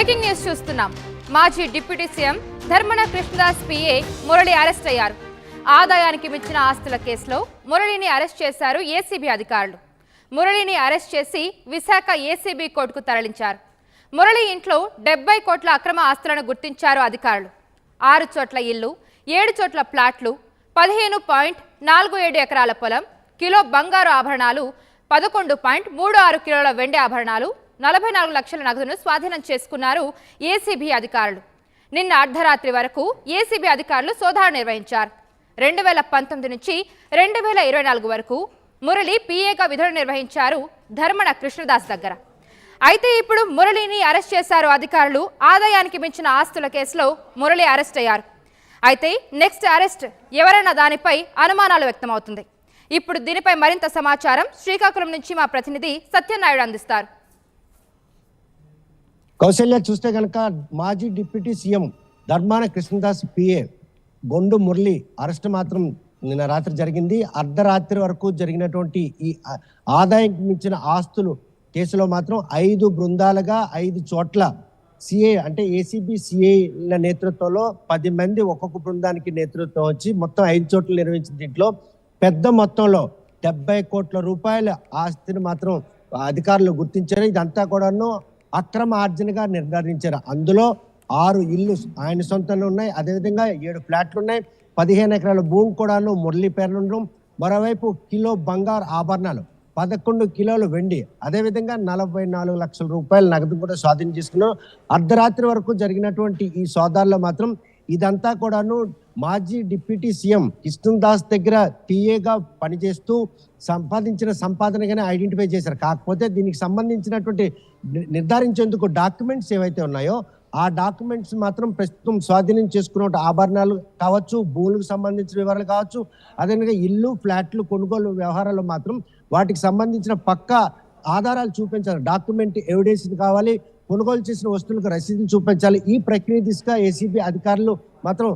Breaking news చూస్తున్నాం. మాజీ deputy CM Dharmana Krishnadas PA Murali arrest అయ్యారు. ఆదాయానికి మించిన ఆస్తుల కేసులో మురళిని అరెస్ట్ చేశారు ఏసీబీ అధికారులు. మురళిని అరెస్ట్ చేసి విశాఖ ఏసీబీ కోర్టుకు తరలించారు. మురళి ఇంట్లో 70 కోట్ల అక్రమ ఆస్తులను గుర్తించారు అధికారులు. 6 చోట్ల ఇల్లు, 7 చోట్ల ప్లాట్లు, 15.47 ఎకరాల పొలం, కిలో బంగారు ఆభరణాలు, 11.36 కిలోల వెండి ఆభరణాలు, 44 లక్షల నగదును స్వాధీనం చేసుకున్నారు ఏసీబీ అధికారులు. నిన్న అర్ధరాత్రి వరకు ఏసీబీ అధికారులు సోదాలు నిర్వహించారు. 2019 నుంచి 2024 వరకు మురళి పీఏగా విధులు నిర్వహించారు ధర్మన కృష్ణదాస్ దగ్గర. అయితే ఇప్పుడు మురళిని అరెస్ట్ చేశారు అధికారులు. ఆదాయానికి మించిన ఆస్తుల కేసులో మురళి అరెస్ట్ అయ్యారు. అయితే నెక్స్ట్ అరెస్ట్ ఎవరన్న దానిపై అనుమానాలు వ్యక్తమవుతుంది. ఇప్పుడు దీనిపై మరింత సమాచారం శ్రీకాకుళం నుంచి మా ప్రతినిధి సత్యనారాయణ అందిస్తారు. కౌశల్య, చూస్తే కనుక మాజీ deputy CM Dharmana Krishnadas PA Bondu Murali arrest మాత్రం నిన్న రాత్రి జరిగింది. అర్ధరాత్రి వరకు జరిగినటువంటి ఈ ఆదాయానికి మించిన ఆస్తులు కేసులో మాత్రం 5 బృందాలుగా 5 చోట్ల సిఐ అంటే ఏసీబీ సిఐల నేతృత్వంలో 10 మంది ఒక్కొక్క బృందానికి నేతృత్వం వచ్చి మొత్తం 5 చోట్ల నిర్వహించిన దీంట్లో పెద్ద మొత్తంలో 70 కోట్ల రూపాయల ఆస్తిని మాత్రం అధికారులు గుర్తించారు. ఇదంతా కూడాను అక్రమ ఆర్జనగా నిర్ధారించారు. అందులో 6 ఇల్లు ఆయన సొంతంలో ఉన్నాయి. అదేవిధంగా 7 ఫ్లాట్లు ఉన్నాయి. 15 ఎకరాల భూమి కూడాను మురళి పేర్లు ఉండడం. మరోవైపు కిలో బంగారు ఆభరణాలు, 11 కిలోల వెండి, అదేవిధంగా 44 లక్షల రూపాయల నగదు కూడా స్వాధీనం చేసుకున్నారు. అర్ధరాత్రి వరకు జరిగినటువంటి ఈ సోదాల్లో మాత్రం ఇదంతా కూడాను మాజీ డిప్యూటీ సీఎం కృష్ణదాస్ దగ్గర టీఏగా పనిచేస్తూ సంపాదించిన సంపాదనగానే ఐడెంటిఫై చేశారు. కాకపోతే దీనికి సంబంధించినటువంటి నిర్ధారించేందుకు డాక్యుమెంట్స్ ఏవైతే ఉన్నాయో ఆ డాక్యుమెంట్స్ మాత్రం ప్రస్తుతం స్వాధీనం చేసుకున్న ఆభరణాలు కావచ్చు, భూములకు సంబంధించిన వివరాలు కావచ్చు, అదేవిధంగా ఇల్లు, ఫ్లాట్లు కొనుగోలు వ్యవహారాలు మాత్రం వాటికి సంబంధించిన పక్కా ఆధారాలు చూపించాలి. డాక్యుమెంట్ ఎవిడెన్స్ కావాలి, కొనుగోలు చేసిన వస్తువులకు రసీదులు చూపించాలి. ఈ ప్రక్రియ దిశగా ఏసీబీ అధికారులు మాత్రం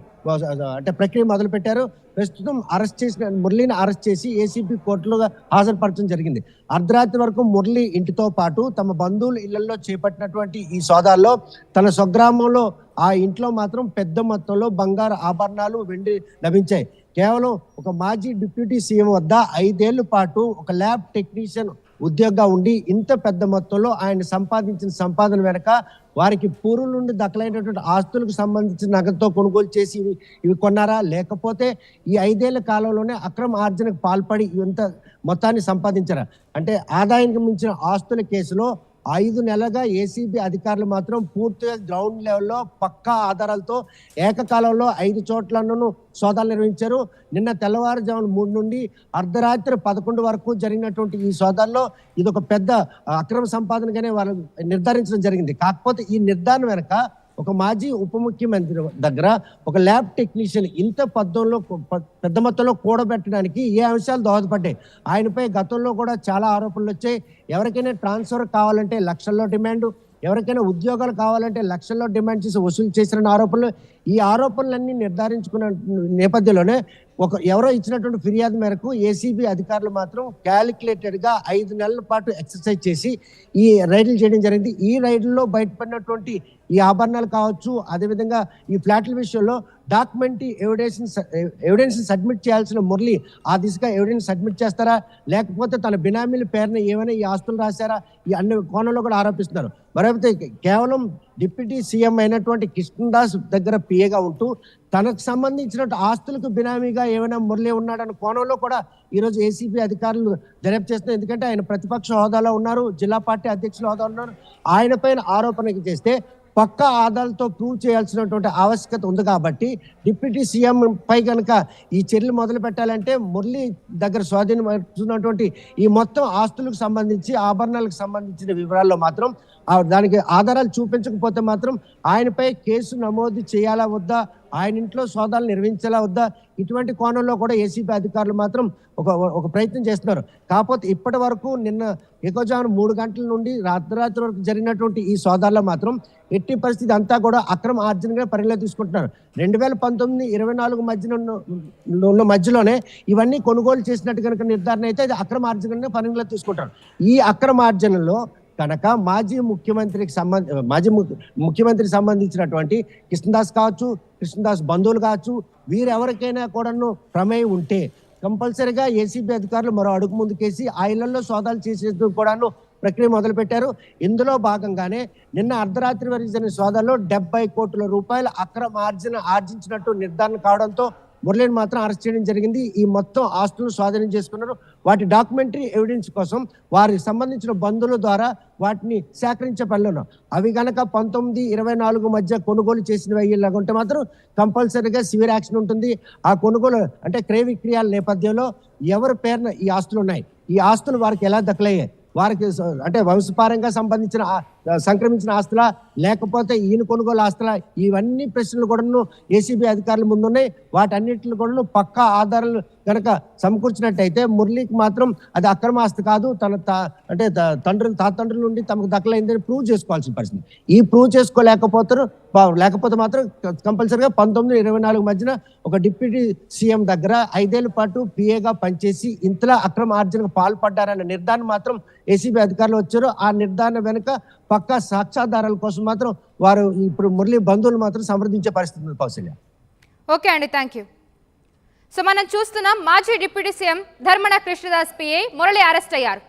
అంటే ప్రక్రియ మొదలు పెట్టారు. ప్రస్తుతం అరెస్ట్ చేసిన మురళిని అరెస్ట్ చేసి ఏసీబీ కోర్టులో హాజరుపరచడం జరిగింది. అర్ధరాత్రి వరకు మురళి ఇంటితో పాటు తమ బంధువుల ఇళ్లలో చేపట్టినటువంటి ఈ సోదాల్లో తన స్వగ్రామంలో ఆ ఇంట్లో మాత్రం పెద్ద మొత్తంలో బంగారు ఆభరణాలు, వెండి లభించాయి. కేవలం ఒక మాజీ డిప్యూటీ సీఎం వద్ద 5 ఏళ్ల పాటు ఒక ల్యాబ్ టెక్నీషియన్ ఉద్యోగంగా ఉండి ఇంత పెద్ద మొత్తంలో ఆయన సంపాదించిన సంపాదన వెనక వారికి పూర్వం నుండి దక్కలైనటువంటి ఆస్తులకు సంబంధించిన నగదుతో కొనుగోలు చేసి ఇవి కొన్నారా, లేకపోతే ఈ 5 ఏళ్ల కాలంలోనే అక్రమ ఆర్జనకు పాల్పడి ఇంత మొత్తాన్ని సంపాదించారా అంటే ఆదాయానికి మించిన ఆస్తుల కేసులో 5 నెలలుగా ఏసీబీ అధికారులు మాత్రం పూర్తిగా గ్రౌండ్ లెవెల్లో పక్కా ఆధారాలతో ఏకకాలంలో 5 చోట్లను సోదాలు నిర్వహించారు. నిన్న తెల్లవారుజామున 3 నుండి అర్ధరాత్రి 11 వరకు జరిగినటువంటి ఈ సోదాల్లో ఇది ఒక పెద్ద అక్రమ సంపాదనగానే వాళ్ళు నిర్ధారించడం జరిగింది. కాకపోతే ఈ నిర్ధారణ వెనక ఒక మాజీ ఉప ముఖ్యమంత్రి దగ్గర ఒక ల్యాబ్ టెక్నీషియన్ ఇంత పెద్ద మొత్తంలో కూడబెట్టడానికి ఏ అంశాలు దోహదపడ్డాయి? ఆయనపై గతంలో కూడా చాలా ఆరోపణలు వచ్చాయి. ఎవరికైనా ట్రాన్స్ఫర్ కావాలంటే లక్షల్లో డిమాండ్, ఎవరికైనా ఉద్యోగాలు కావాలంటే లక్షల్లో డిమాండ్ చేసి వసూలు చేసిన ఆరోపణలు. ఈ ఆరోపణలన్నీ నిర్ధారించుకున్న నేపథ్యంలోనే ఎవరో ఇచ్చినటువంటి ఫిర్యాదు మేరకు ఏసీబీ అధికారులు మాత్రం క్యాలిక్యులేటెడ్గా 5 నెలల పాటు ఎక్సర్సైజ్ చేసి ఈ రైడ్లు చేయడం జరిగింది. ఈ రైడ్లలో బయటపడినటువంటి ఈ ఆభరణాలు కావచ్చు, అదేవిధంగా ఈ ఫ్లాట్ల విషయంలో డాక్యుమెంట్ ఎవిడెన్స్ సబ్మిట్ చేయాల్సిన మురళి ఆ దిశగా ఎవిడెన్స్ సబ్మిట్ చేస్తారా, లేకపోతే తన బినామీల పేరున ఏమైనా ఈ ఆస్తులు రాశారా, ఈ అన్ని కోణంలో కూడా ఆరోపిస్తున్నారు. మరైతే కేవలం డిప్యూటీ సీఎం అయినటువంటి కృష్ణదాస్ దగ్గర పిఏగా ఉంటూ తనకు సంబంధించిన ఆస్తులకు బినామీగా ఏమైనా మురళి ఉన్నాడన్న కోణంలో కూడా ఈరోజు ఏసీబీ అధికారులు దర్యాప్తు చేస్తున్నారు. ఎందుకంటే ఆయన ప్రతిపక్ష హోదాలో ఉన్నారు, జిల్లా పార్టీ అధ్యక్షుల హోదాలో ఉన్నారు. ఆయన పైన ఆరోపణ చేస్తే పక్కా ఆధారాలతో ప్రూవ్ చేయాల్సినటువంటి ఆవశ్యకత ఉంది. కాబట్టి డిప్యూటీ సీఎం పై కనుక ఈ చర్యలు మొదలు పెట్టాలంటే మురళి దగ్గర స్వాధీనమైనటువంటి ఈ మొత్తం ఆస్తులకు సంబంధించి, ఆభరణాలకు సంబంధించిన వివరాల్లో మాత్రం దానికి ఆధారాలు చూపించకపోతే మాత్రం ఆయనపై కేసు నమోదు చేయాలా వద్దా, ఆయన ఇంట్లో సోదాలు నిర్వహించాలా వద్దా, ఇటువంటి కోణంలో కూడా ఏసీబీ అధికారులు మాత్రం ఒక ప్రయత్నం చేస్తున్నారు. కాకపోతే ఇప్పటి వరకు నిన్న ఎక్కువజామున 3 గంటల నుండి అర్ధరాత్రి వరకు జరిగినటువంటి ఈ సోదాల్లో మాత్రం ఎట్టి పరిస్థితి అంతా కూడా అక్రమ ఆర్జనగా పరిగణలో తీసుకుంటున్నారు. 2019-24 మధ్యలోనే ఇవన్నీ కొనుగోలు చేసినట్టు కనుక నిర్ధారణ అయితే అది అక్రమ ఆర్జనగా పరిగణలో తీసుకుంటారు. ఈ అక్రమ ఆర్జనలో కనుక మాజీ ముఖ్యమంత్రికి సంబంధించినటువంటి కృష్ణదాస్ కావచ్చు, కృష్ణదాస్ బంధువులు కావచ్చు, వీరెవరికైనా కూడాను ప్రమేయం ఉంటే కంపల్సరీగా ఏసీబీ అధికారులు మరో అడుగు ముందుకేసి ఆ ఇళ్లలో సోదాలు చేసేందుకు కూడాను ప్రక్రియ మొదలుపెట్టారు. ఇందులో భాగంగానే నిన్న అర్ధరాత్రి వరకు జరిగిన సోదాల్లో 70 కోట్ల రూపాయల అక్రమ ఆర్జించినట్టు నిర్ధారణ కావడంతో మురళిని మాత్రం అరెస్ట్ చేయడం జరిగింది. ఈ మొత్తం ఆస్తులను స్వాధీనం చేసుకున్నారు. వాటి డాక్యుమెంటరీ ఎవిడెన్స్ కోసం వారికి సంబంధించిన బంధువుల ద్వారా వాటిని సేకరించే పనిలో ఉన్నారు. అవి కనుక 19-24 మధ్య కొనుగోలు చేసినవి అయ్యేలాగా ఉంటే మాత్రం కంపల్సరీగా సివియర్ యాక్షన్ ఉంటుంది. ఆ కొనుగోలు అంటే క్రయ విక్రయాల నేపథ్యంలో ఎవరి పేరున ఈ ఆస్తులు ఉన్నాయి, ఈ ఆస్తులు వారికి ఎలా దఖలయ్యాయి, వారికి అంటే వంశపారంగా సంక్రమించిన ఆస్తులా లేకపోతే ఈయన కొనుగోలు ఆస్తులా, ఇవన్నీ ప్రశ్నలు కూడాను ఏసీబీ అధికారుల ముందున్నాయి. వాటన్నిటిని కూడాను పక్కా ఆధారాలు కనుక సమకూర్చినట్టయితే మురళికి మాత్రం అది అక్రమ ఆస్తి కాదు, తన తాతండ్రుల నుండి తమకు దక్కలైందని ప్రూవ్ చేసుకోవాల్సిన పరిస్థితి. ఈ ప్రూవ్ లేకపోతే మాత్రం కంపల్సరీగా 19-24 మధ్యన ఒక డిప్యూటీ సీఎం దగ్గర 5 ఏళ్ల పాటు పిఏగా పనిచేసి ఇంతలా అక్రమ ఆర్జనకు పాల్పడ్డారన్న నిర్ధారణ మాత్రం ఏసీబీ అధికారులు వచ్చారు. ఆ నిర్ధారణ వెనుక పక్కా సాక్ష్యాధారాల కోసం మాత్రం వారు ఇప్పుడు మురళి బంధువులు మాత్రం సమర్థించే పరిస్థితి ఉంది. కౌశల్య. ఓకే అండి, థ్యాంక్ యూ. సో మనం చూస్తున్నాం, మాజీ deputy CM Dharmana Krishnadas PA Murali arrest అయ్యారు.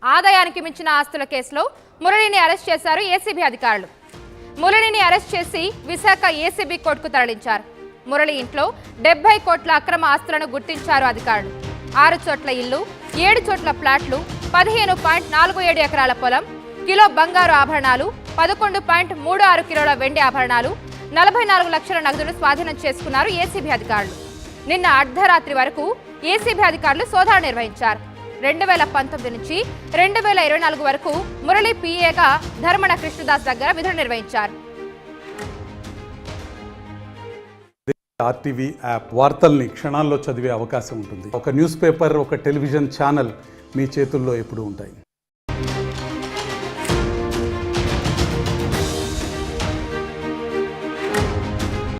ఆదాయానికి మించిన ఆస్తుల కేసులో మురళిని అరెస్ట్ చేశారు ఏసీబీ అధికారులు. మురళిని అరెస్ట్ చేసి విశాఖ ఏసీబీ కోర్టుకు తరలించారు. మురళి ఇంట్లో 70 కోట్ల అక్రమ ఆస్తులను గుర్తించారు అధికారులు. 6 చోట్ల ఇల్లు, 7 చోట్ల ప్లాట్లు, 15.47 ఎకరాల పొలం, కిలో బంగారు ఆభరణాలు, 11.36 కిలోల వెండి ఆభరణాలు, 44 లక్షల నగదును స్వాధీనం చేసుకున్నారు ఏసీబీ అధికారులు. నిన్న అర్ధరాత్రి వరకు ఏసీబీ అధికారులు సోదాలు నిర్వహించారు. 2019 నుంచి 2024 వరకు మురళి పిఏగా ధర్మన కృష్ణదాస్ దగ్గర విధులు నిర్వహించారు. ఆర్టీవీ యాప్ వార్తల్ని క్షణాల్లో చదివే అవకాశం ఉంటుంది. ఒక న్యూస్ పేపర్, ఒక టెలివిజన్ ఛానల్ మీ చేతుల్లో ఎప్పుడూ ఉంటాయి.